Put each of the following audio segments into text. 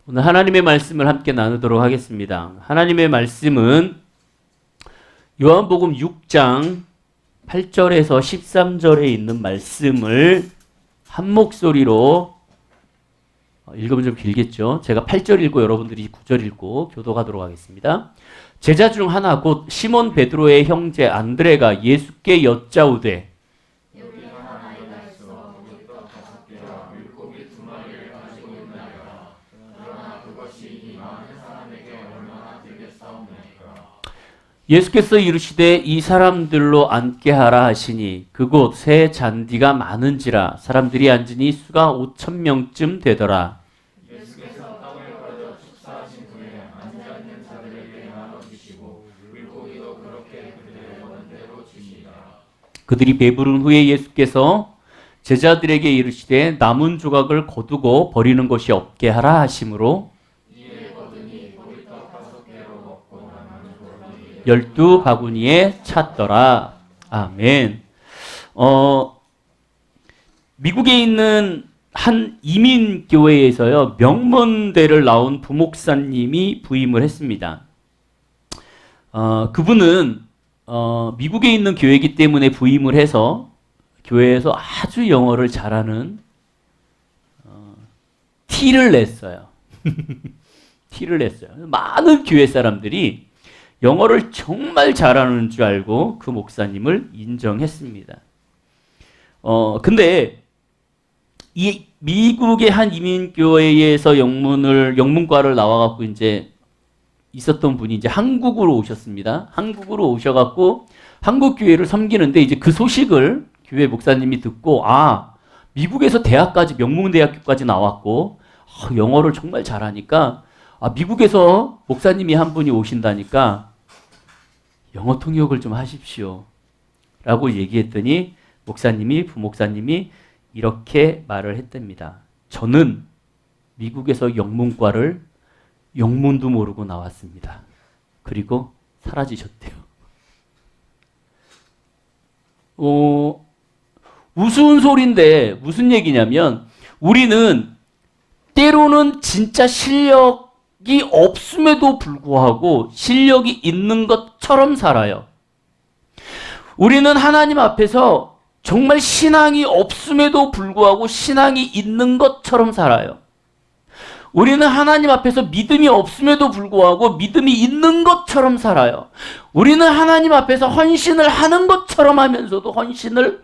오늘 하나님의 말씀을 함께 나누도록 하겠습니다. 하나님의 말씀은 요한복음 6장 8절에서 13절에 있는 말씀을 한 목소리로 읽으면 좀 길겠죠. 제가 8절 읽고 여러분들이 9절 읽고 교독하도록 하겠습니다. 제자 중 하나 곧 시몬 베드로의 형제 안드레가 예수께 여짜오되 예수께서 이르시되 이 사람들로 앉게 하라 하시니 그곳 새 잔디가 많은지라 사람들이 앉으니 수가 5,000명쯤 되더라. 예수께서 떡을 거저 축사하신 후에 앉아있는 자들에게 나눠주시고 물고기도 그렇게 그들의 원대로 주시니라. 그들이 배부른 후에 예수께서 제자들에게 이르시되 남은 조각을 거두고 버리는 것이 없게 하라 하심으로 12바구니에 찼더라. 아멘. 미국에 있는 한 이민교회에서요, 명문대를 나온 부목사님이 부임을 했습니다. 그분은, 미국에 있는 교회이기 때문에 부임을 해서 교회에서 아주 영어를 잘하는, 티를 냈어요. 티를 냈어요. 많은 교회 사람들이 영어를 정말 잘하는 줄 알고 그 목사님을 인정했습니다. 근데 이 미국의 한 이민교회에서 영문과를 나와갖고 이제 있었던 분이 이제 한국으로 오셨습니다. 한국으로 오셔갖고 한국 교회를 섬기는데 이제 그 소식을 교회 목사님이 듣고 미국에서 대학까지 명문대학교까지 나왔고 영어를 정말 잘하니까 미국에서 목사님이 한 분이 오신다니까 영어 통역을 좀 하십시오 라고 얘기했더니 부목사님이 이렇게 말을 했답니다. 저는 미국에서 영문과를 영문도 모르고 나왔습니다. 그리고 사라지셨대요. 우스운 소리인데 무슨 얘기냐면 우리는 때로는 진짜 실력이 없음에도 불구하고 실력이 있는 것처럼 살아요. 우리는 하나님 앞에서 정말 신앙이 없음에도 불구하고 신앙이 있는 것처럼 살아요. 우리는 하나님 앞에서 믿음이 없음에도 불구하고 믿음이 있는 것처럼 살아요. 우리는 하나님 앞에서 헌신을 하는 것처럼 하면서도 헌신을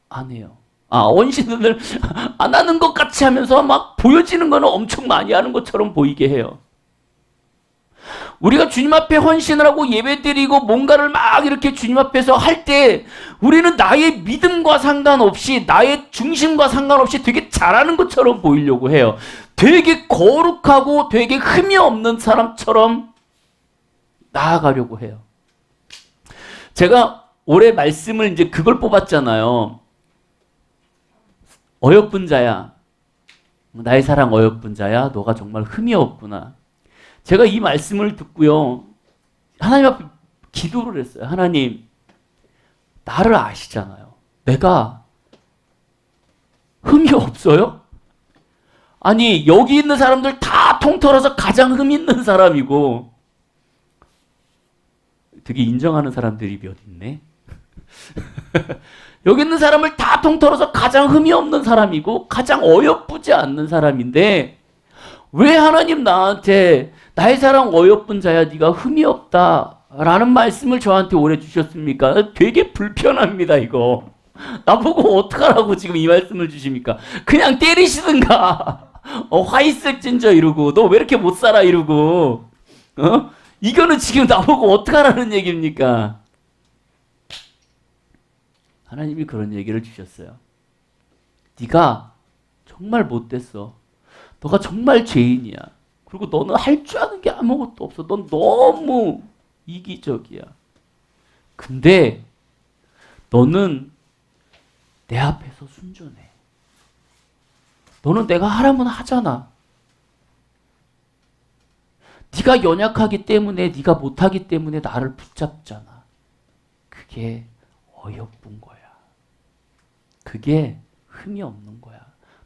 안 해요. 헌신을 안 하는 것 같이 하면서 막 보여지는 거는 엄청 많이 하는 것처럼 보이게 해요. 우리가 주님 앞에 헌신을 하고 예배드리고 뭔가를 막 이렇게 주님 앞에서 할 때 우리는 나의 믿음과 상관없이 나의 중심과 상관없이 되게 잘하는 것처럼 보이려고 해요. 되게 거룩하고 되게 흠이 없는 사람처럼 나아가려고 해요. 제가 올해 말씀을 이제 그걸 뽑았잖아요. 어여쁜 자야, 나의 사랑 어여쁜 자야, 너가 정말 흠이 없구나. 제가 이 말씀을 듣고요, 하나님 앞에 기도를 했어요. 하나님, 나를 아시잖아요. 내가 흠이 없어요? 아니, 여기 있는 사람들 다 통틀어서 가장 흠 있는 사람이고, 되게 인정하는 사람들이 몇 있네? 여기 있는 사람을 다 통틀어서 가장 흠이 없는 사람이고 가장 어여쁘지 않는 사람인데 왜 하나님 나한테 나의 사랑 어여쁜 자야 네가 흠이 없다 라는 말씀을 저한테 올해 주셨습니까? 되게 불편합니다. 이거 나보고 어떡하라고 지금 이 말씀을 주십니까? 그냥 때리시든가 화 있을진저 이러고 너 왜 이렇게 못 살아 이러고 이거는 지금 나보고 어떡하라는 얘기입니까? 하나님이 그런 얘기를 주셨어요. 네가 정말 못됐어. 너가 정말 죄인이야. 그리고 너는 할 줄 아는 게 아무것도 없어. 넌 너무 이기적이야. 근데 너는 내 앞에서 순전해. 너는 내가 하라면 하잖아. 네가 연약하기 때문에 네가 못하기 때문에 나를 붙잡잖아. 그게 어여쁜 거야. 그게 흠이 없는 거야.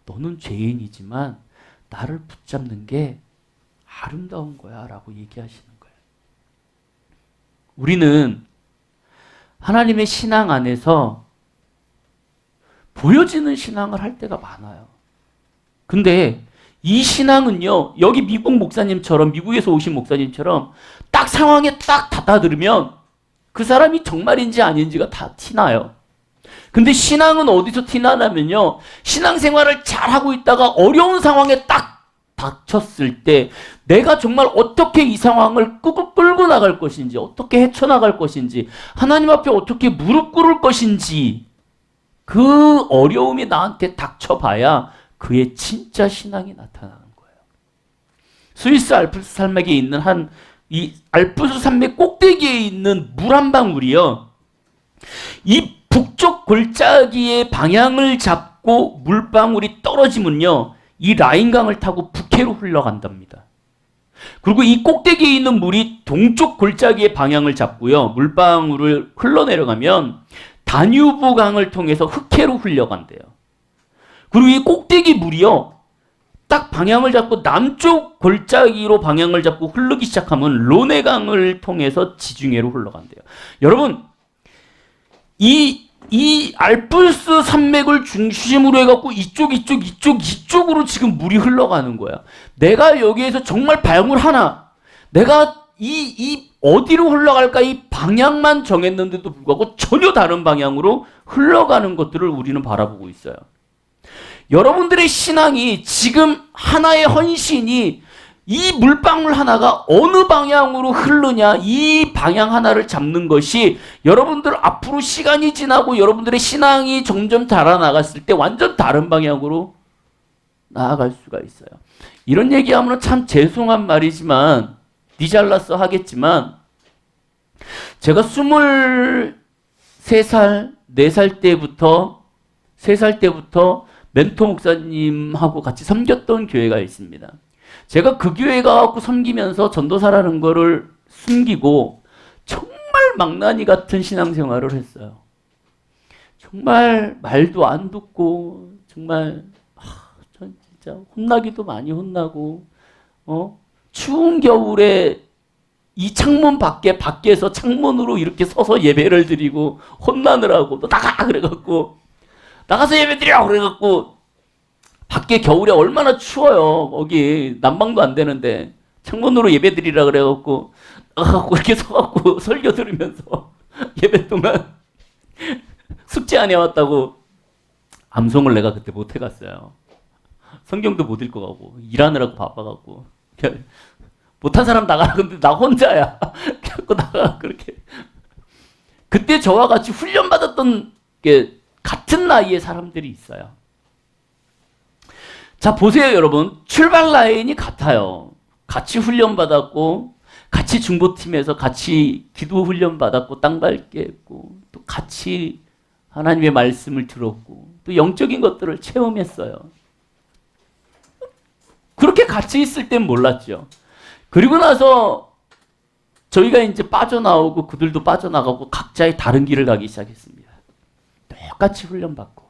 너는 죄인이지만 나를 붙잡는 게 아름다운 거야 라고 얘기하시는 거예요. 우리는 하나님의 신앙 안에서 보여지는 신앙을 할 때가 많아요. 근데 이 신앙은요, 여기 미국 목사님처럼, 미국에서 오신 목사님처럼 딱 상황에 딱 닫아들으면 그 사람이 정말인지 아닌지가 다 티나요. 근데 신앙은 어디서 티나냐면요, 신앙생활을 잘하고 있다가 어려운 상황에 딱 닥쳤을 때 내가 정말 어떻게 이 상황을 끌고 나갈 것인지, 어떻게 헤쳐나갈 것인지, 하나님 앞에 어떻게 무릎 꿇을 것인지, 그 어려움이 나한테 닥쳐봐야 그의 진짜 신앙이 나타나는 거예요. 스위스 알프스 산맥에 있는 이 알프스 산맥 꼭대기에 있는 물 한 방울이요, 이 북쪽 골짜기의 방향을 잡고 물방울이 떨어지면요, 이 라인강을 타고 북해로 흘러간답니다. 그리고 이 꼭대기에 있는 물이 동쪽 골짜기의 방향을 잡고요, 물방울을 흘러내려가면 다뉴브 강을 통해서 흑해로 흘러간대요. 그리고 이 꼭대기 물이요, 딱 방향을 잡고 남쪽 골짜기로 방향을 잡고 흐르기 시작하면 로네강을 통해서 지중해로 흘러간대요. 여러분, 이 알프스 산맥을 중심으로 해갖고 이쪽으로 지금 물이 흘러가는 거야. 내가 여기에서 정말 방울 하나, 내가 이 어디로 흘러갈까 이 방향만 정했는데도 불구하고 전혀 다른 방향으로 흘러가는 것들을 우리는 바라보고 있어요. 여러분들의 신앙이 지금 하나의 헌신이 이 물방울 하나가 어느 방향으로 흐르냐, 이 방향 하나를 잡는 것이 여러분들 앞으로 시간이 지나고 여러분들의 신앙이 점점 자라나갔을 때 완전 다른 방향으로 나아갈 수가 있어요. 이런 얘기하면 참 죄송한 말이지만, 니 잘났어 하겠지만, 제가 23살, 4살 때부터, 3살 때부터 멘토 목사님하고 같이 섬겼던 교회가 있습니다. 제가 그 교회 가갖고 섬기면서 전도사라는 거를 숨기고 정말 망나니 같은 신앙생활을 했어요. 정말 말도 안 듣고, 정말 전 진짜 혼나기도 많이 혼나고, 추운 겨울에 이 창문 밖에서 창문으로 이렇게 서서 예배를 드리고 혼나느라고, 너 나가! 그래갖고, 나가서 예배 드려! 그래갖고, 밖에 겨울에 얼마나 추워요. 거기 난방도 안 되는데 창문으로 예배 드리라 그래갖고 나가갖고 이렇게 서갖고 설교 들으면서 예배 동안 숙제 안 해왔다고 암송을 내가 그때 못 해갔어요. 성경도 못 읽고 가고 일하느라고 바빠갖고 못한 사람 나가라. 근데 나 혼자야. 그래갖고 나가. 그렇게 그때 저와 같이 훈련받았던 게 같은 나이의 사람들이 있어요. 자, 보세요, 여러분. 출발 라인이 같아요. 같이 훈련받았고, 같이 중보팀에서 같이 기도 훈련받았고, 땅 밟게 했고, 또 같이 하나님의 말씀을 들었고, 또 영적인 것들을 체험했어요. 그렇게 같이 있을 땐 몰랐죠. 그리고 나서 저희가 이제 빠져나오고, 그들도 빠져나가고, 각자의 다른 길을 가기 시작했습니다. 똑같이 훈련받고.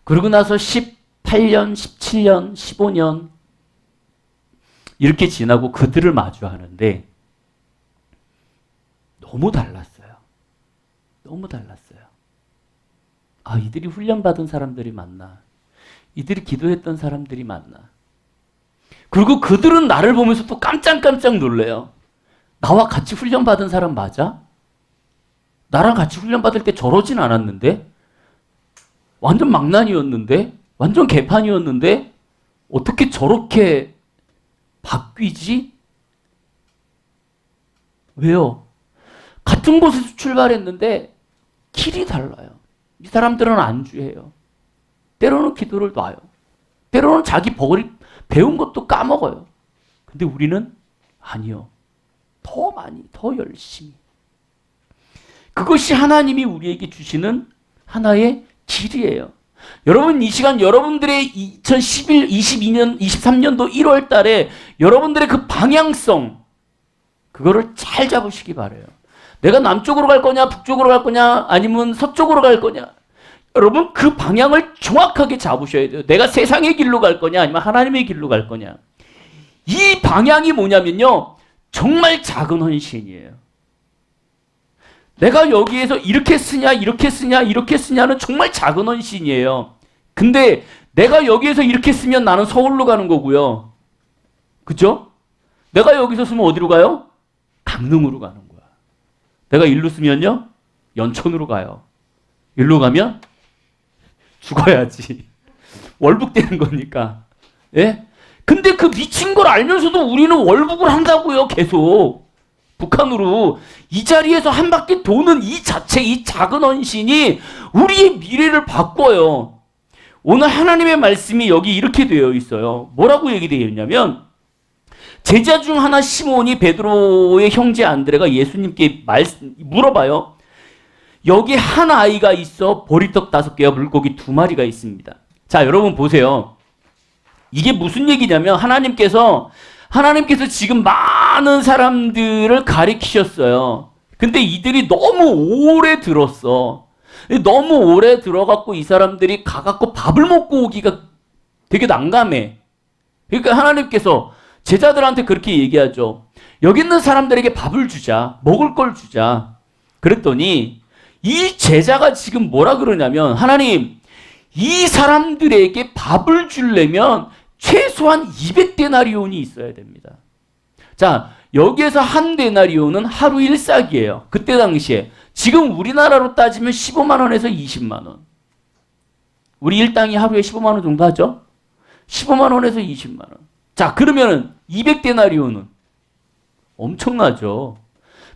그리고 나서 18년, 17년, 15년 이렇게 지나고 그들을 마주하는데 너무 달랐어요. 너무 달랐어요. 아, 이들이 훈련받은 사람들이 맞나? 이들이 기도했던 사람들이 맞나? 그리고 그들은 나를 보면서 또 깜짝깜짝 놀래요. 나와 같이 훈련받은 사람 맞아? 나랑 같이 훈련받을 때 저러진 않았는데? 완전 망난이었는데? 완전 개판이었는데 어떻게 저렇게 바뀌지? 왜요? 같은 곳에서 출발했는데 길이 달라요. 이 사람들은 안주해요. 때로는 기도를 놔요. 때로는 자기 배운 것도 까먹어요. 근데 우리는 아니요. 더 많이, 더 열심히. 그것이 하나님이 우리에게 주시는 하나의 길이에요. 여러분, 이 시간 여러분들의 2011, 22년, 23년도 1월 달에 여러분들의 그 방향성, 그거를 잘 잡으시기 바라요. 내가 남쪽으로 갈 거냐, 북쪽으로 갈 거냐, 아니면 서쪽으로 갈 거냐. 여러분, 그 방향을 정확하게 잡으셔야 돼요. 내가 세상의 길로 갈 거냐, 아니면 하나님의 길로 갈 거냐. 이 방향이 뭐냐면요. 정말 작은 헌신이에요. 내가 여기에서 이렇게 쓰냐, 이렇게 쓰냐, 이렇게 쓰냐는 정말 작은 헌신이에요. 근데 내가 여기에서 이렇게 쓰면 나는 서울로 가는 거고요. 그죠? 내가 여기서 쓰면 어디로 가요? 강릉으로 가는 거야. 내가 일로 쓰면요? 연천으로 가요. 일로 가면 죽어야지. 월북되는 거니까. 예? 근데 그 미친 걸 알면서도 우리는 월북을 한다고요, 계속. 북한으로. 이 자리에서 한 바퀴 도는 이 자체, 이 작은 헌신이 우리의 미래를 바꿔요. 오늘 하나님의 말씀이 여기 이렇게 되어 있어요. 뭐라고 얘기되어 있냐면, 제자 중 하나 시몬이 베드로의 형제 안드레가 예수님께 물어봐요. 여기 한 아이가 있어 보리떡 5개와 물고기 2마리가 있습니다. 자, 여러분 보세요. 이게 무슨 얘기냐면 하나님께서 지금 많은 사람들을 가리키셨어요. 근데 이들이 너무 오래 들었어. 너무 오래 들어갖고 이 사람들이 가갖고 밥을 먹고 오기가 되게 난감해. 그러니까 하나님께서 제자들한테 그렇게 얘기하죠. 여기 있는 사람들에게 밥을 주자. 먹을 걸 주자. 그랬더니 이 제자가 지금 뭐라 그러냐면, 하나님, 이 사람들에게 밥을 주려면 최소한 200데나리온이 있어야 됩니다. 자, 여기에서 한 데나리온은 하루 일삭이에요. 그때 당시에. 지금 우리나라로 따지면 15만 원에서 20만 원. 우리 일당이 하루에 15만 원 정도 하죠? 15만 원에서 20만 원. 자, 그러면은 200데나리온은 엄청나죠.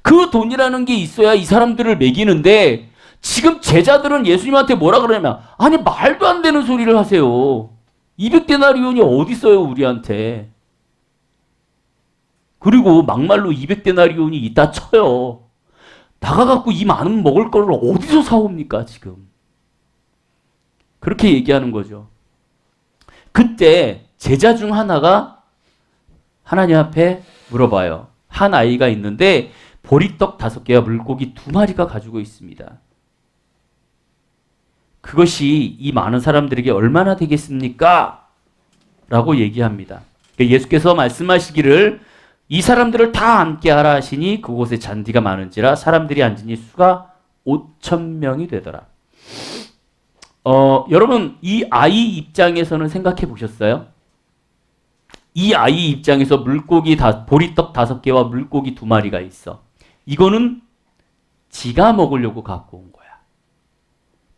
그 돈이라는 게 있어야 이 사람들을 먹이는데, 지금 제자들은 예수님한테 뭐라 그러냐면, 아니 말도 안 되는 소리를 하세요. 200데나리온이 어디 있어요 우리한테. 그리고 막말로 200데나리온이 있다 쳐요. 나가갖고 이 많은 먹을 거를 어디서 사옵니까 지금. 그렇게 얘기하는 거죠. 그때 제자 중 하나가 하나님 앞에 물어봐요. 한 아이가 있는데 보리떡 5개와 물고기 2마리가 가지고 있습니다. 그것이 이 많은 사람들에게 얼마나 되겠습니까? 라고 얘기합니다. 예수께서 말씀하시기를 이 사람들을 다 앉게 하라 하시니 그곳에 잔디가 많은지라 사람들이 앉으니 수가 5,000명이 되더라. 여러분 이 아이 입장에서는 생각해 보셨어요? 이 아이 입장에서 보리떡 5개와 물고기 2마리가 있어. 이거는 지가 먹으려고 갖고 온 거야.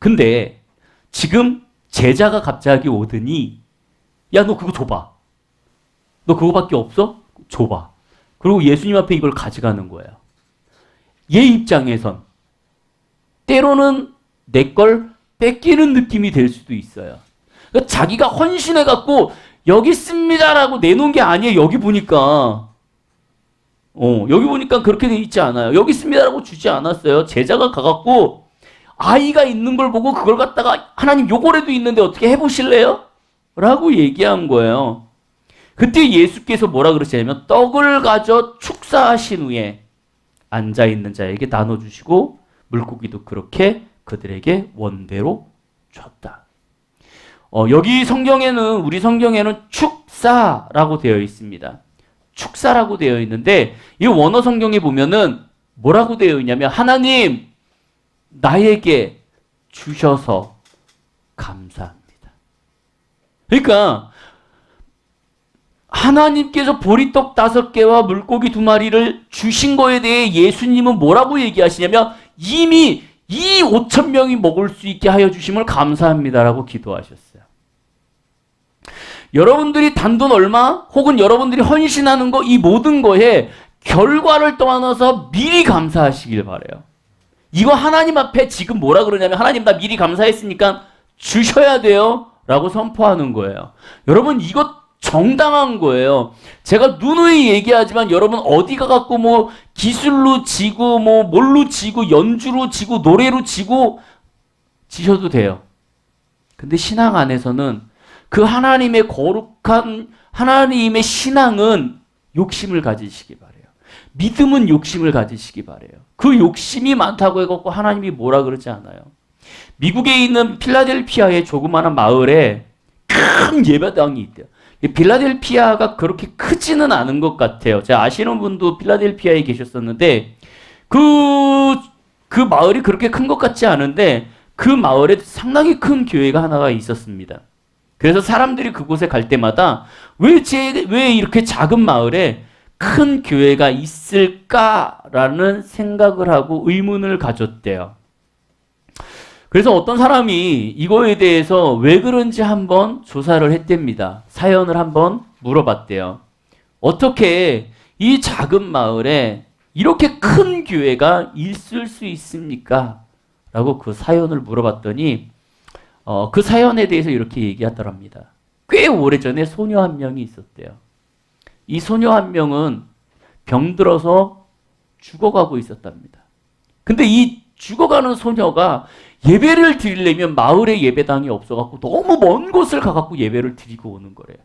근데 지금 제자가 갑자기 오더니 야, 너 그거 줘봐. 너 그거밖에 없어? 줘봐. 그리고 예수님 앞에 이걸 가져가는 거예요. 얘 입장에선 때로는 내 걸 뺏기는 느낌이 될 수도 있어요. 그러니까 자기가 헌신해갖고 여기 있습니다라고 내놓은 게 아니에요. 여기 보니까 그렇게 돼 있지 않아요. 여기 있습니다라고 주지 않았어요. 제자가 가갖고 아이가 있는 걸 보고 그걸 갖다가 하나님 요거라도 있는데 어떻게 해보실래요? 라고 얘기한 거예요. 그때 예수께서 뭐라 그러시냐면 떡을 가져 축사하신 후에 앉아있는 자에게 나눠주시고 물고기도 그렇게 그들에게 원대로 줬다. 여기 성경에는, 우리 성경에는 축사라고 되어 있습니다. 축사라고 되어 있는데 이 원어 성경에 보면은 뭐라고 되어 있냐면 하나님 나에게 주셔서 감사합니다. 그러니까 하나님께서 보리떡 5개와 물고기 2마리를 주신 거에 대해 예수님은 뭐라고 얘기하시냐면 이미 이 5,000명이 먹을 수 있게 하여 주심을 감사합니다라고 기도하셨어요. 여러분들이 단돈 얼마 혹은 여러분들이 헌신하는 거 이 모든 거에 결과를 떠나서 미리 감사하시길 바라요. 이거 하나님 앞에 지금 뭐라 그러냐면 하나님 나 미리 감사했으니까 주셔야 돼요 라고 선포하는 거예요. 여러분 이거 정당한 거예요. 제가 누누이 얘기하지만 여러분 어디 가갖고 뭐 기술로 지고 뭐 뭘로 지고 연주로 지고 노래로 지셔도 돼요. 근데 신앙 안에서는 그 하나님의 거룩한 하나님의 신앙은 욕심을 가지시기 바래요. 믿음은 욕심을 가지시기 바래요. 그 욕심이 많다고 해갖고 하나님이 뭐라 그러지 않아요. 미국에 있는 필라델피아의 조그마한 마을에 큰 예배당이 있대요. 이 필라델피아가 그렇게 크지는 않은 것 같아요. 제가 아시는 분도 필라델피아에 계셨었는데 그 마을이 그렇게 큰 것 같지 않은데 그 마을에 상당히 큰 교회가 하나가 있었습니다. 그래서 사람들이 그곳에 갈 때마다 왜 이렇게 작은 마을에 큰 교회가 있을까라는 생각을 하고 의문을 가졌대요. 그래서 어떤 사람이 이거에 대해서 왜 그런지 한번 조사를 했답니다. 사연을 한번 물어봤대요. 어떻게 이 작은 마을에 이렇게 큰 교회가 있을 수 있습니까? 라고 그 사연을 물어봤더니 그 사연에 대해서 이렇게 얘기하더랍니다. 꽤 오래전에 소녀 한 명이 있었대요. 이 소녀 한 명은 병들어서 죽어가고 있었답니다. 근데 이 죽어가는 소녀가 예배를 드리려면 마을에 예배당이 없어갖고 너무 먼 곳을 가갖고 예배를 드리고 오는 거래요.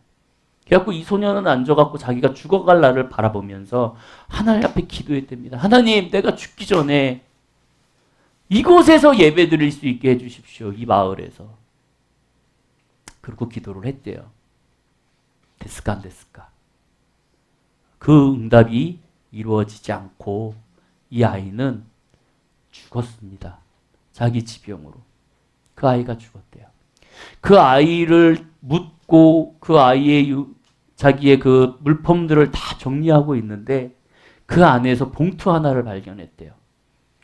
그래갖고 이 소녀는 앉아갖고 자기가 죽어갈 날을 바라보면서 하나님 앞에 기도했답니다. 하나님, 내가 죽기 전에 이곳에서 예배 드릴 수 있게 해주십시오. 이 마을에서. 그리고 기도를 했대요. 됐을까 안 됐을까? 그 응답이 이루어지지 않고 이 아이는 죽었습니다. 자기 지병으로. 그 아이가 죽었대요. 그 아이를 묻고 그 아이의 자기의 그 물품들을 다 정리하고 있는데 그 안에서 봉투 하나를 발견했대요.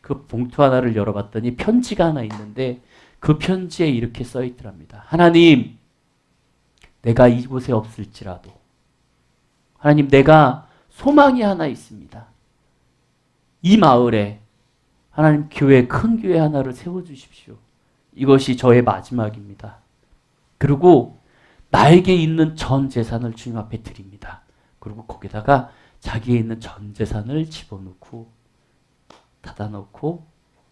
그 봉투 하나를 열어봤더니 편지가 하나 있는데 그 편지에 이렇게 써 있더랍니다. 하나님, 내가 이곳에 없을지라도 하나님, 내가 소망이 하나 있습니다. 이 마을에 하나님 큰 교회 하나를 세워주십시오. 이것이 저의 마지막입니다. 그리고 나에게 있는 전 재산을 주님 앞에 드립니다. 그리고 거기다가 자기에 있는 전 재산을 집어넣고 닫아놓고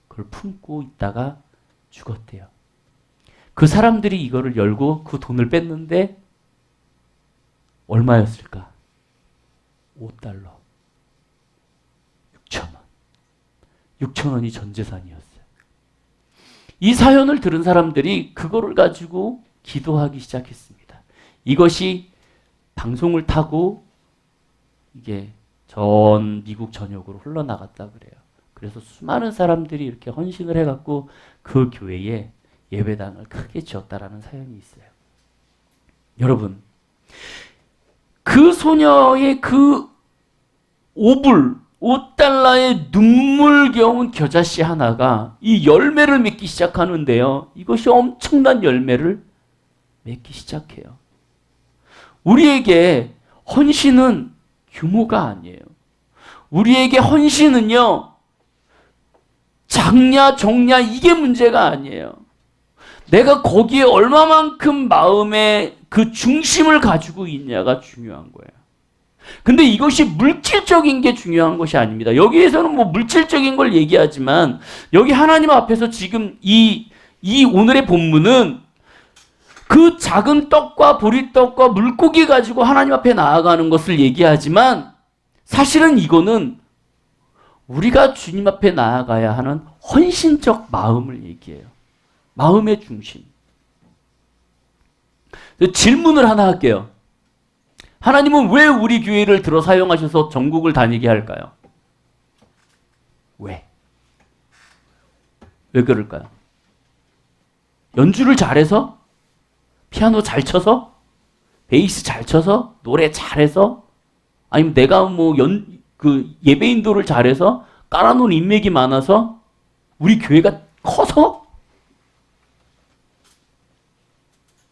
그걸 품고 있다가 죽었대요. 그 사람들이 이거를 열고 그 돈을 뺐는데 얼마였을까? 5달러. 6,000원. 6,000원이 전 재산이었어요. 이 사연을 들은 사람들이 그거를 가지고 기도하기 시작했습니다. 이것이 방송을 타고 이게 전 미국 전역으로 흘러나갔다 그래요. 그래서 수많은 사람들이 이렇게 헌신을 해갖고 그 교회에 예배당을 크게 지었다라는 사연이 있어요. 여러분, 그 소녀의 그 5달러의 눈물겨운 겨자씨 하나가 이 열매를 맺기 시작하는데요. 이것이 엄청난 열매를 맺기 시작해요. 우리에게 헌신은 규모가 아니에요. 우리에게 헌신은요, 작냐 적냐 이게 문제가 아니에요. 내가 거기에 얼마만큼 마음의 그 중심을 가지고 있냐가 중요한 거예요. 근데 이것이 물질적인 게 중요한 것이 아닙니다. 여기에서는 뭐 물질적인 걸 얘기하지만 여기 하나님 앞에서 지금 이 오늘의 본문은 그 작은 떡과 보리떡과 물고기 가지고 하나님 앞에 나아가는 것을 얘기하지만 사실은 이거는 우리가 주님 앞에 나아가야 하는 헌신적 마음을 얘기해요. 마음의 중심. 질문을 하나 할게요. 하나님은 왜 우리 교회를 들어 사용하셔서 전국을 다니게 할까요? 왜? 왜 그럴까요? 연주를 잘해서? 피아노 잘 쳐서? 베이스 잘 쳐서? 노래 잘해서? 아니면 내가 뭐 예배인도를 잘해서? 깔아놓은 인맥이 많아서? 우리 교회가 커서?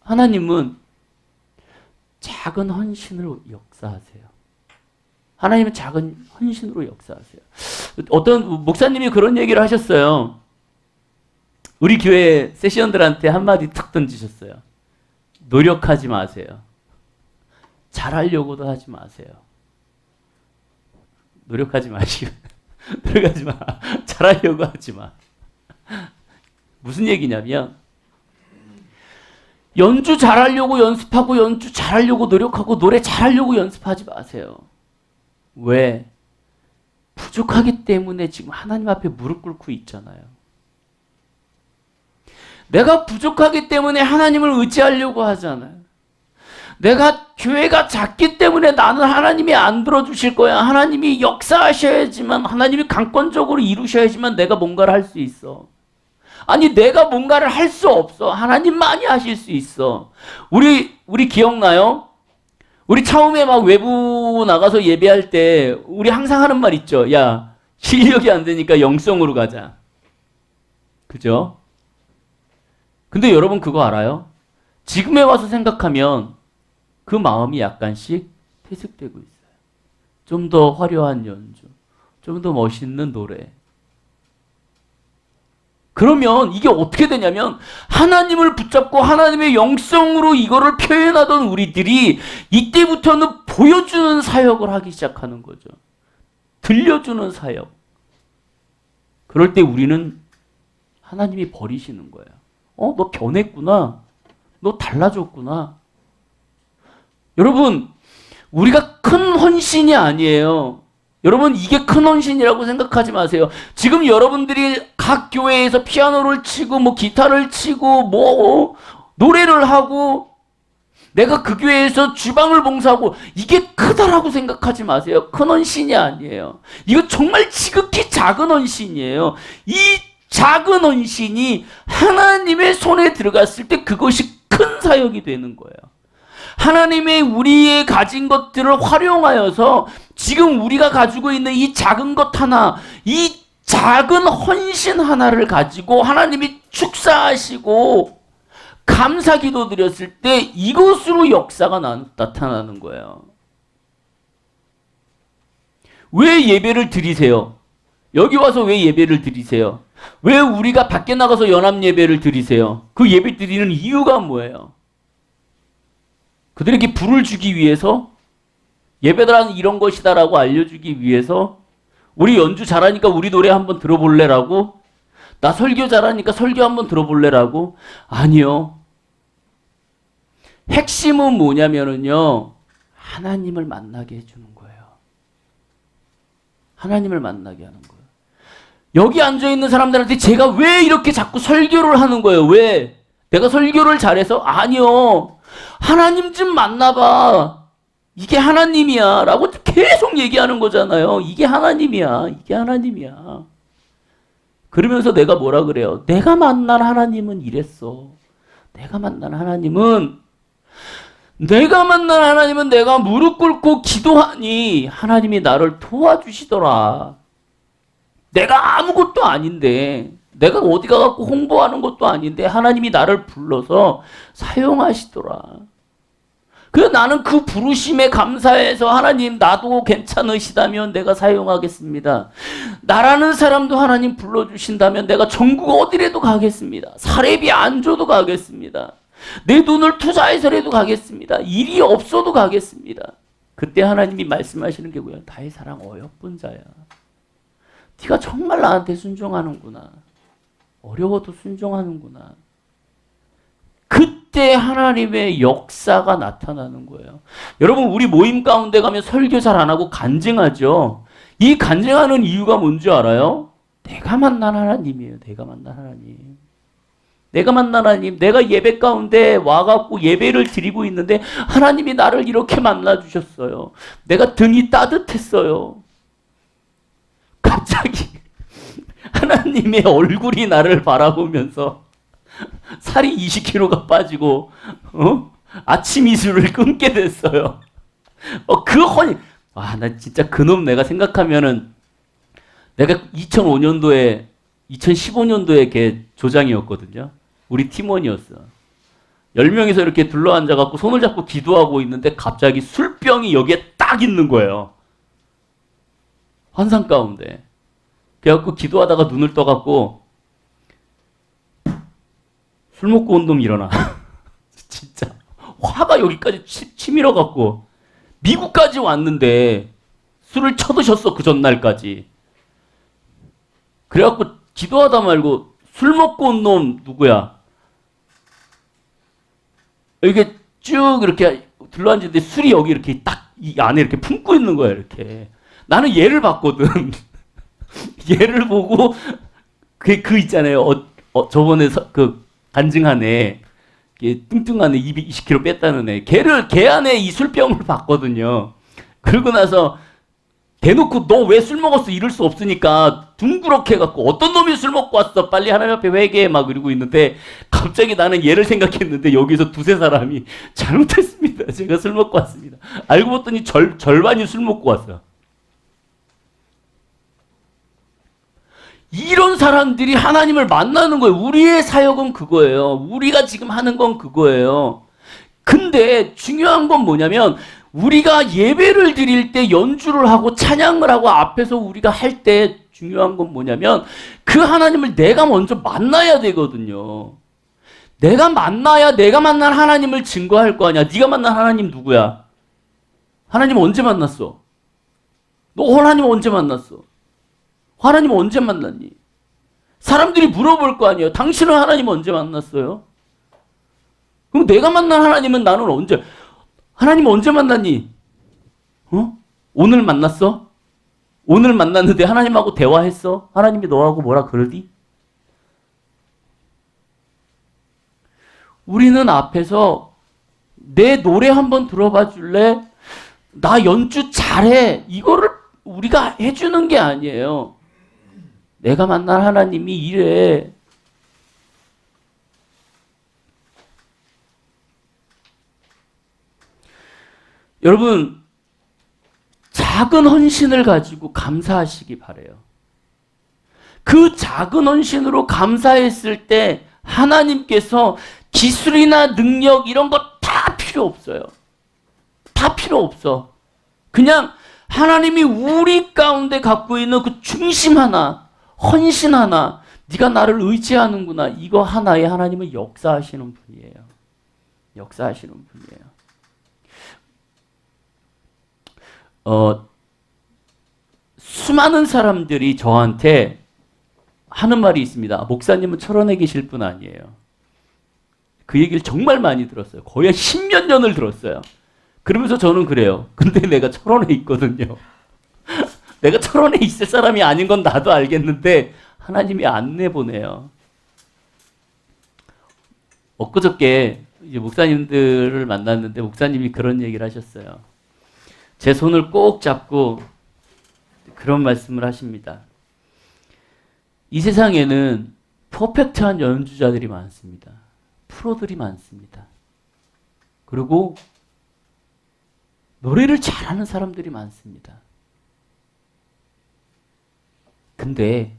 하나님은 작은 헌신으로 역사하세요. 하나님은 작은 헌신으로 역사하세요. 어떤 목사님이 그런 얘기를 하셨어요. 우리 교회 세션들한테 한마디 탁 던지셨어요. 노력하지 마세요. 잘하려고도 하지 마세요. 노력하지 마시고 노력하지 마. 잘하려고 하지 마. 무슨 얘기냐면 연주 잘하려고 연습하고 연주 잘하려고 노력하고 노래 잘하려고 연습하지 마세요. 왜? 부족하기 때문에 지금 하나님 앞에 무릎 꿇고 있잖아요. 내가 부족하기 때문에 하나님을 의지하려고 하잖아요. 내가 교회가 작기 때문에 나는 하나님이 안 들어주실 거야. 하나님이 역사하셔야지만, 하나님이 강권적으로 이루셔야지만 내가 뭔가를 할 수 있어. 아니, 내가 뭔가를 할 수 없어. 하나님만이 하실 수 있어. 우리 기억나요? 우리 처음에 막 외부 나가서 예배할 때 우리 항상 하는 말 있죠. 야, 실력이 안 되니까 영성으로 가자. 그죠? 근데 여러분 그거 알아요? 지금에 와서 생각하면 그 마음이 약간씩 퇴색되고 있어요. 좀 더 화려한 연주, 좀 더 멋있는 노래. 그러면 이게 어떻게 되냐면 하나님을 붙잡고 하나님의 영성으로 이거를 표현하던 우리들이 이때부터는 보여주는 사역을 하기 시작하는 거죠. 들려주는 사역. 그럴 때 우리는 하나님이 버리시는 거예요. 너 변했구나. 너 달라졌구나. 여러분, 우리가 큰 헌신이 아니에요. 여러분, 이게 큰 헌신이라고 생각하지 마세요. 지금 여러분들이 각 교회에서 피아노를 치고, 기타를 치고, 노래를 하고, 내가 그 교회에서 주방을 봉사하고, 이게 크다라고 생각하지 마세요. 큰 헌신이 아니에요. 이거 정말 지극히 작은 헌신이에요. 이 작은 헌신이 하나님의 손에 들어갔을 때 그것이 큰 사역이 되는 거예요. 하나님의 우리의 가진 것들을 활용하여서 지금 우리가 가지고 있는 이 작은 것 하나, 이 작은 헌신 하나를 가지고 하나님이 축사하시고 감사 기도 드렸을 때 이것으로 역사가 나타나는 거예요. 왜 예배를 드리세요? 여기 와서 왜 예배를 드리세요? 왜 우리가 밖에 나가서 연합 예배를 드리세요? 그 예배 드리는 이유가 뭐예요? 그들에게 불을 주기 위해서, 예배란 이런 것이다라고 알려주기 위해서, 우리 연주 잘하니까 우리 노래 한번 들어볼래라고, 나 설교 잘하니까 설교 한번 들어볼래라고. 아니요. 핵심은 뭐냐면은요, 하나님을 만나게 해주는 거예요. 하나님을 만나게 하는 거예요. 여기 앉아있는 사람들한테 제가 왜 이렇게 자꾸 설교를 하는 거예요? 왜? 내가 설교를 잘해서? 아니요. 하나님 좀 만나봐. 이게 하나님이야. 라고 계속 얘기하는 거잖아요. 이게 하나님이야. 이게 하나님이야. 그러면서 내가 뭐라 그래요? 내가 만난 하나님은 이랬어. 내가 만난 하나님은 내가 무릎 꿇고 기도하니 하나님이 나를 도와주시더라. 내가 아무것도 아닌데, 내가 어디 가갖고 홍보하는 것도 아닌데 하나님이 나를 불러서 사용하시더라. 그래서 나는 그 부르심에 감사해서 하나님 나도 괜찮으시다면 내가 사용하겠습니다. 나라는 사람도 하나님 불러주신다면 내가 전국 어디라도 가겠습니다. 사례비 안 줘도 가겠습니다. 내 돈을 투자해서라도 가겠습니다. 일이 없어도 가겠습니다. 그때 하나님이 말씀하시는 게 뭐예요? 나의 사랑 어여쁜 자야. 네가 정말 나한테 순종하는구나. 어려워도 순종하는구나. 그때 하나님의 역사가 나타나는 거예요. 여러분, 우리 모임 가운데 가면 설교 잘 안 하고 간증하죠. 이 간증하는 이유가 뭔지 알아요? 내가 만난 하나님이에요. 내가 만난 하나님. 내가 만난 하나님. 내가 예배 가운데 와갖고 예배를 드리고 있는데 하나님이 나를 이렇게 만나주셨어요. 내가 등이 따뜻했어요. 갑자기 하나님의 얼굴이 나를 바라보면서 살이 20kg가 빠지고 아침 이슬을 끊게 됐어요. 나 진짜 그놈 내가 생각하면은 내가 2015년도에 걔 조장이었거든요. 우리 팀원이었어. 10명이서 이렇게 둘러앉아갖고 손을 잡고 기도하고 있는데 갑자기 술병이 여기에 딱 있는 거예요. 환상 가운데. 그래갖고 기도하다가 눈을 떠갖고 술 먹고 온 놈 일어나. 진짜 화가 여기까지 치밀어갖고 미국까지 왔는데 술을 쳐드셨어. 그 전날까지. 그래갖고 기도하다 말고 술 먹고 온 놈 누구야? 이렇게 쭉 이렇게 둘러앉는데 술이 여기 이렇게 딱 이 안에 이렇게 품고 있는 거야. 이렇게. 나는 얘를 봤거든. 얘를 보고 그 있잖아요. 저번에 그 간증한 애 뚱뚱한 애 220kg 뺐다는 애. 걔 안에 이 술병을 봤거든요. 그러고 나서 대놓고 너 왜 술 먹었어? 이럴 수 없으니까 둥그렇게 해갖고 어떤 놈이 술 먹고 왔어? 빨리 하나님 앞에 회개해 막 이러고 있는데 갑자기 나는 얘를 생각했는데 여기서 두세 사람이 잘못했습니다. 제가 술 먹고 왔습니다. 알고 봤더니 절반이 술 먹고 왔어요. 이런 사람들이 하나님을 만나는 거예요. 우리의 사역은 그거예요. 우리가 지금 하는 건 그거예요. 근데 중요한 건 뭐냐면 우리가 예배를 드릴 때 연주를 하고 찬양을 하고 앞에서 우리가 할 때 중요한 건 뭐냐면 그 하나님을 내가 먼저 만나야 되거든요. 내가 만나야 내가 만난 하나님을 증거할 거 아니야. 네가 만난 하나님 누구야? 하나님 언제 만났어? 너 하나님 언제 만났어? 하나님 언제 만났니? 사람들이 물어볼 거 아니에요. 당신은 하나님 언제 만났어요? 그럼 내가 만난 하나님은 나는 언제? 하나님 언제 만났니? 오늘 만났어? 오늘 만났는데 하나님하고 대화했어? 하나님이 너하고 뭐라 그러디? 우리는 앞에서 내 노래 한번 들어봐 줄래? 나 연주 잘해. 이거를 우리가 해주는 게 아니에요. 내가 만난 하나님이 이래. 여러분, 작은 헌신을 가지고 감사하시기 바라요. 그 작은 헌신으로 감사했을 때 하나님께서 기술이나 능력 이런 거 다 필요 없어요. 다 필요 없어. 그냥 하나님이 우리 가운데 갖고 있는 그 중심 하나, 헌신 하나, 네가 나를 의지하는구나. 이거 하나에 하나님은 역사하시는 분이에요. 역사하시는 분이에요. 수많은 사람들이 저한테 하는 말이 있습니다. 목사님은 철원에 계실 분 아니에요. 그 얘기를 정말 많이 들었어요. 거의 10몇 년을 들었어요. 그러면서 저는 그래요. 근데 내가 철원에 있거든요. 내가 철원에 있을 사람이 아닌 건 나도 알겠는데 하나님이 안 내보내요. 엊그저께 이제 목사님들을 만났는데 목사님이 그런 얘기를 하셨어요. 제 손을 꼭 잡고 그런 말씀을 하십니다. 이 세상에는 퍼펙트한 연주자들이 많습니다. 프로들이 많습니다. 그리고 노래를 잘하는 사람들이 많습니다. 근데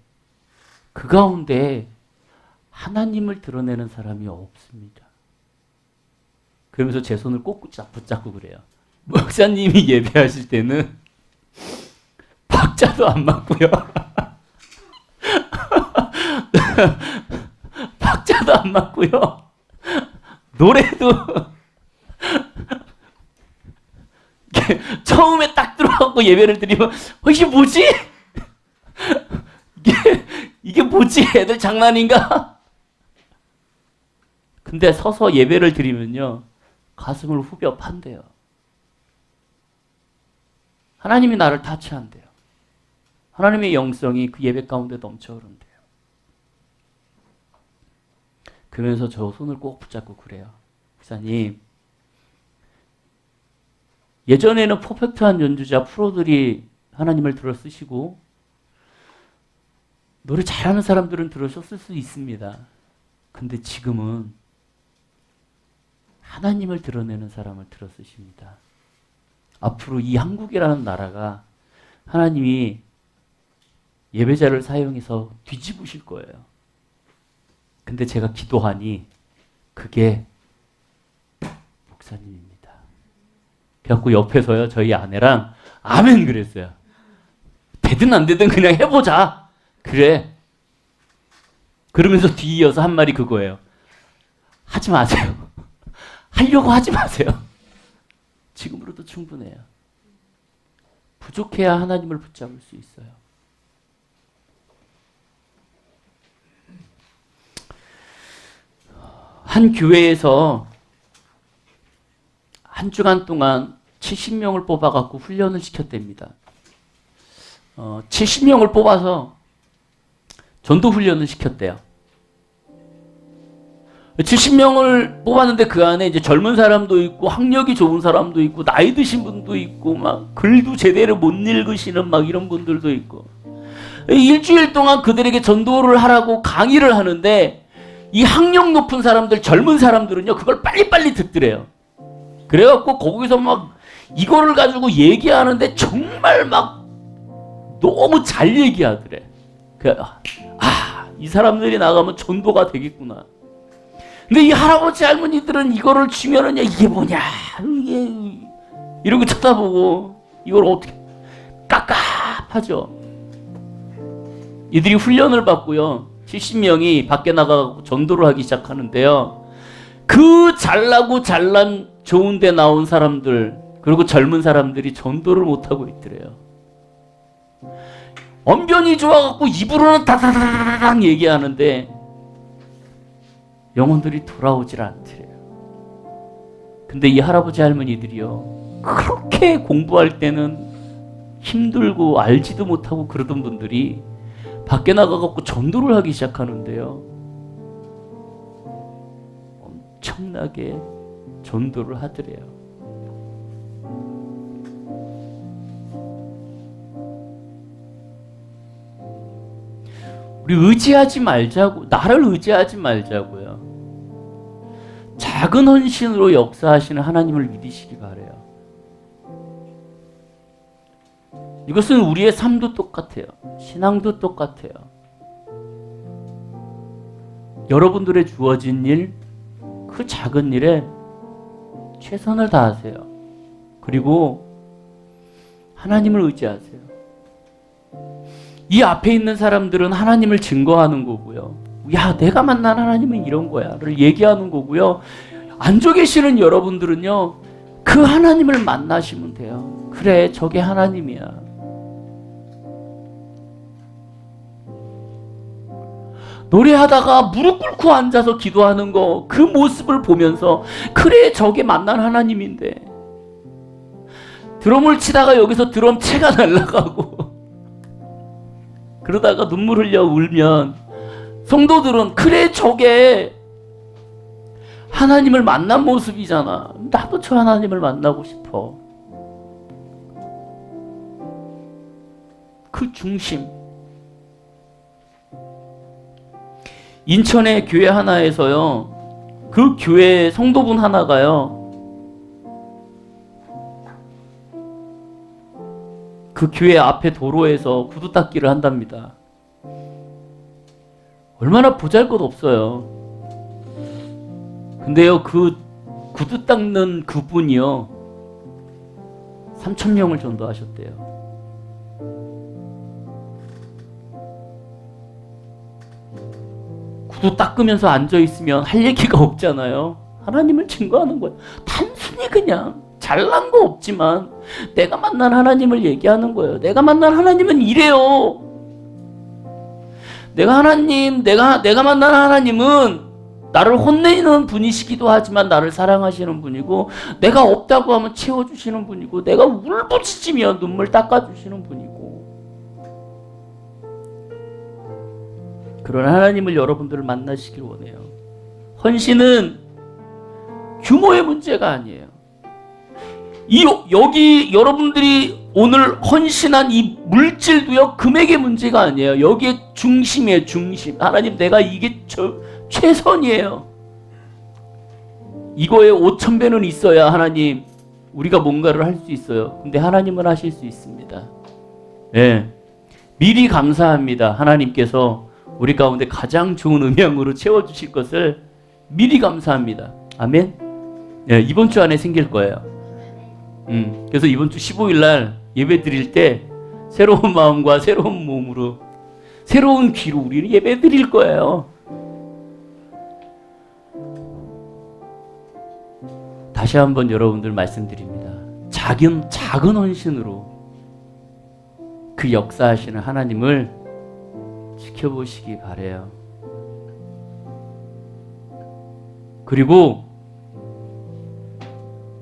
그 가운데 하나님을 드러내는 사람이 없습니다. 그러면서 제 손을 꼭 붙잡고 그래요. 목사님이 예배하실 때는 박자도 안 맞고요. 박자도 안 맞고요. 노래도 처음에 딱 들어가고 예배를 드리면 이게 뭐지? 이게 뭐지? 애들 장난인가? 근데 서서 예배를 드리면요. 가슴을 후벼 판대요. 하나님이 나를 타치한대요. 하나님의 영성이 그 예배 가운데 넘쳐 흐른대요. 그러면서 저 손을 꼭 붙잡고 그래요. 목사님, 예전에는 퍼펙트한 연주자 프로들이 하나님을 들어 쓰시고 노래 잘하는 사람들은 들으셨을 수 있습니다. 근데 지금은 하나님을 드러내는 사람을 들어 쓰십니다. 앞으로 이 한국이라는 나라가 하나님이 예배자를 사용해서 뒤집으실 거예요. 근데 제가 기도하니 그게 목사님입니다. 그래갖고 옆에서요 저희 아내랑 아멘 그랬어요. 되든 안 되든 그냥 해보자. 그래. 그러면서 뒤이어서 한 말이 그거예요. 하지 마세요. 하려고 하지 마세요. 지금으로도 충분해요. 부족해야 하나님을 붙잡을 수 있어요. 한 교회에서 한 주간 동안 70명을 뽑아갖고 훈련을 시켰답니다. 70명을 뽑아서 전도 훈련을 시켰대요. 70명을 뽑았는데 그 안에 이제 젊은 사람도 있고 학력이 좋은 사람도 있고 나이 드신 분도 있고 막 글도 제대로 못 읽으시는 막 이런 분들도 있고, 일주일 동안 그들에게 전도를 하라고 강의를 하는데 이 학력 높은 사람들, 젊은 사람들은요 그걸 빨리빨리 듣더래요. 그래갖고 거기서 막 이거를 가지고 얘기하는데 정말 막 너무 잘 얘기하더래. 이 사람들이 나가면 전도가 되겠구나. 근데 이 할아버지 할머니들은 이거를 주면은 이게 뭐냐, 이게 이러고 쳐다보고 이걸 어떻게, 깝깝하죠. 이들이 훈련을 받고요 70명이 밖에 나가고 전도를 하기 시작하는데요, 그 잘나고 잘난 좋은 데 나온 사람들 그리고 젊은 사람들이 전도를 못하고 있더래요. 언변이 좋아갖고 입으로는 다다다다닥 얘기하는데 영혼들이 돌아오질 않더래요. 근데 이 할아버지 할머니들이요 그렇게 공부할 때는 힘들고 알지도 못하고 그러던 분들이 밖에 나가갖고 전도를 하기 시작하는데요 엄청나게 전도를 하더래요. 우리 의지하지 말자고, 나를 의지하지 말자고요. 작은 헌신으로 역사하시는 하나님을 믿으시기 바라요. 이것은 우리의 삶도 똑같아요. 신앙도 똑같아요. 여러분들의 주어진 일, 그 작은 일에 최선을 다하세요. 그리고 하나님을 의지하세요. 이 앞에 있는 사람들은 하나님을 증거하는 거고요. 야, 내가 만난 하나님은 이런 거야를 얘기하는 거고요. 앉아 계시는 여러분들은요, 그 하나님을 만나시면 돼요. 그래, 저게 하나님이야. 노래하다가 무릎 꿇고 앉아서 기도하는 거, 그 모습을 보면서 그래, 저게 만난 하나님인데. 드럼을 치다가 여기서 드럼 채가 날아가고 그러다가 눈물 흘려 울면 성도들은 그래, 저게 하나님을 만난 모습이잖아. 나도 저 하나님을 만나고 싶어. 그 중심. 인천의 교회 하나에서요, 그 교회 성도분 하나가요, 그 교회 앞에 도로에서 구두 닦기를 한답니다. 얼마나 보잘것없어요. 근데요, 그 구두 닦는 그분이요 3,000명을 전도하셨대요. 구두 닦으면서 앉아있으면 할 얘기가 없잖아요. 하나님을 증거하는 거예요. 단순히 그냥 잘난 거 없지만 내가 만난 하나님을 얘기하는 거예요. 내가 만난 하나님은 이래요. 내가 만난 하나님은 나를 혼내는 분이시기도 하지만 나를 사랑하시는 분이고, 내가 없다고 하면 채워주시는 분이고, 내가 울부짖으면 눈물 닦아주시는 분이고, 그런 하나님을 여러분들을 만나시길 원해요. 헌신은 규모의 문제가 아니에요. 여기 여러분들이 오늘 헌신한 이 물질도요 금액의 문제가 아니에요. 여기에 중심이에요. 중심. 하나님, 내가 이게 최선이에요. 이거에 5,000배는 있어야 하나님 우리가 뭔가를 할 수 있어요. 근데 하나님은 하실 수 있습니다. 네. 미리 감사합니다. 하나님께서 우리 가운데 가장 좋은 음향으로 채워주실 것을 미리 감사합니다. 아멘. 네, 이번 주 안에 생길 거예요. 그래서 이번 주 15일 날 예배 드릴 때 새로운 마음과 새로운 몸으로, 새로운 귀로 우리는 예배 드릴 거예요. 다시 한번 여러분들 말씀드립니다. 작은 헌신으로 그 역사하시는 하나님을 지켜보시기 바라요. 그리고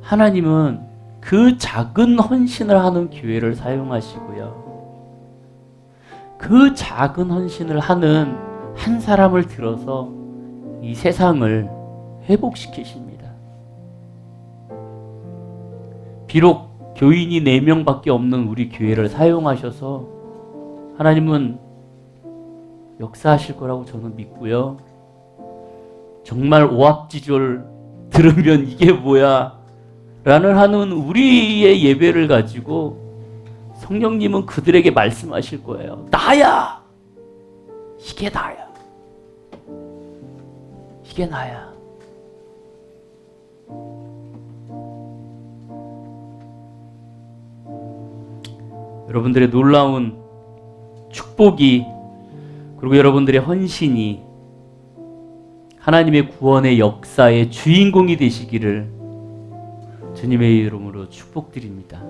하나님은 그 작은 헌신을 하는 교회를 사용하시고요, 그 작은 헌신을 하는 한 사람을 들어서 이 세상을 회복시키십니다. 비록 교인이 4명밖에 없는 우리 교회를 사용하셔서 하나님은 역사하실 거라고 저는 믿고요. 정말 오합지졸 들으면 이게 뭐야 라는 하는 우리의 예배를 가지고 성령님은 그들에게 말씀하실 거예요. 나야! 이게 나야. 이게 나야. 여러분들의 놀라운 축복이 그리고 여러분들의 헌신이 하나님의 구원의 역사의 주인공이 되시기를 주님의 이름으로 축복드립니다.